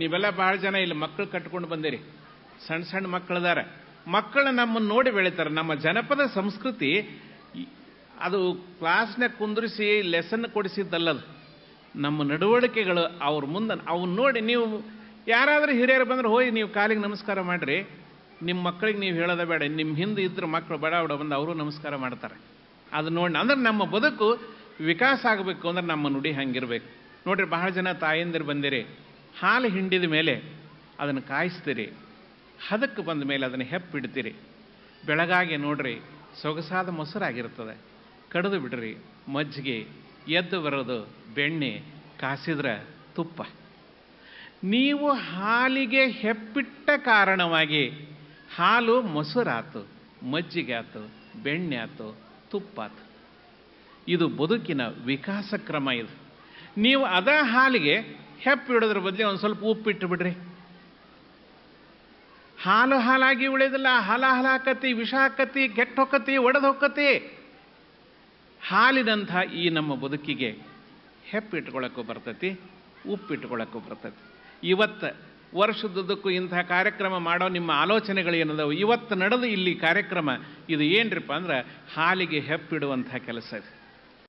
ನೀವೆಲ್ಲ ಬಹಳ ಜನ ಇಲ್ಲಿ ಮಕ್ಕಳು ಕಟ್ಕೊಂಡು ಬಂದಿರಿ, ಸಣ್ಣ ಸಣ್ಣ ಮಕ್ಕಳದಾರ. ಮಕ್ಕಳು ನಮ್ಮನ್ನು ನೋಡಿ ಬೆಳಿತಾರೆ. ನಮ್ಮ ಜನಪದ ಸಂಸ್ಕೃತಿ ಅದು ಕ್ಲಾಸ್ನಾಗ ಕುಂದ್ರಿಸಿ ಲೆಸನ್ ಕೊಡಿಸಿದ್ದಲ್ಲದು. ನಮ್ಮ ನಡವಳಿಕೆಗಳು ಅವ್ರ ಮುಂದೆ ಅವನ್ನ ನೋಡಿ ನೀವು ಯಾರಾದರೂ ಹಿರಿಯರು ಬಂದ್ರೆ ಹೋಗಿ ನೀವು ಕಾಲಿಗೆ ನಮಸ್ಕಾರ ಮಾಡಿರಿ. ನಿಮ್ಮ ಮಕ್ಕಳಿಗೆ ನೀವು ಹೇಳೋದ ಬೇಡ, ನಿಮ್ಮ ಹಿಂದೆ ಇದ್ರ ಮಕ್ಕಳು ಬಡ ಬಡ ಬಂದು ಅವರು ನಮಸ್ಕಾರ ಮಾಡ್ತಾರೆ. ಅದು ನೋಡಿ ಅಂದ್ರೆ ನಮ್ಮ ಬದುಕು ವಿಕಾಸ ಆಗಬೇಕು ಅಂದ್ರೆ ನಮ್ಮ ನುಡಿ ಹಂಗಿರ್ಬೇಕು. ನೋಡ್ರಿ, ಬಹಳ ಜನ ತಾಯಂದಿರು ಬಂದಿರಿ, ಹಾಲು ಹಿಂಡಿದ ಮೇಲೆ ಅದನ್ನು ಕಾಯಿಸ್ತೀರಿ, ಹದಕ್ಕೆ ಬಂದ ಮೇಲೆ ಅದನ್ನು ಹೆಪ್ಪಿಡ್ತೀರಿ. ಬೆಳಗಾಗಿ ನೋಡ್ರಿ ಸೊಗಸಾದ ಮೊಸರಾಗಿರ್ತದೆ, ಕಡಿದು ಬಿಡ್ರಿ ಮಜ್ಜಿಗೆ, ಎದ್ದು ಬರೋದು ಬೆಣ್ಣೆ, ಕಾಸಿದ್ರೆ ತುಪ್ಪ. ನೀವು ಹಾಲಿಗೆ ಹೆಪ್ಪಿಟ್ಟ ಕಾರಣವಾಗಿ ಹಾಲು ಮೊಸರಾತು, ಮಜ್ಜಿಗೆ ಆತು, ಬೆಣ್ಣೆ ಆತು, ತುಪ್ಪ ಆತು. ಇದು ಬದುಕಿನ ವಿಕಾಸ ಕ್ರಮ. ಇದು ನೀವು ಅದ ಹಾಲಿಗೆ ಹೆಪ್ಪಿಡೋದ್ರ ಬದಲು ಒಂದು ಸ್ವಲ್ಪ ಉಪ್ಪಿಟ್ಟು ಬಿಡ್ರಿ, ಹಾಲು ಹಾಲಾಗಿ ಉಳಿಯೋದಿಲ್ಲ. ಹಾಲಾಕತಿ, ವಿಷ ಆಕತಿ, ಕೆಟ್ಟ ಹೊಕ್ಕತಿ, ಒಡೆದು ಹೊಕ್ಕತಿ. ಹಾಲಿನಂಥ ಈ ನಮ್ಮ ಬದುಕಿಗೆ ಹೆಪ್ಪಿಟ್ಕೊಳ್ಳೋಕ್ಕೂ ಬರ್ತೈತಿ, ಉಪ್ಪಿಟ್ಕೊಳ್ಳೋಕ್ಕೂ ಬರ್ತೈತಿ. ಇವತ್ತು ವರ್ಷದುದ್ದಕ್ಕೂ ಇಂಥ ಕಾರ್ಯಕ್ರಮ ಮಾಡೋ ನಿಮ್ಮ ಆಲೋಚನೆಗಳು ಏನದವು? ಇವತ್ತು ನಡೆದು ಇಲ್ಲಿ ಕಾರ್ಯಕ್ರಮ ಇದು ಏನ್ರಿಪ್ಪ ಅಂದ್ರೆ ಹಾಲಿಗೆ ಹೆಪ್ಪಿಡುವಂಥ ಕೆಲಸ ಇದೆ.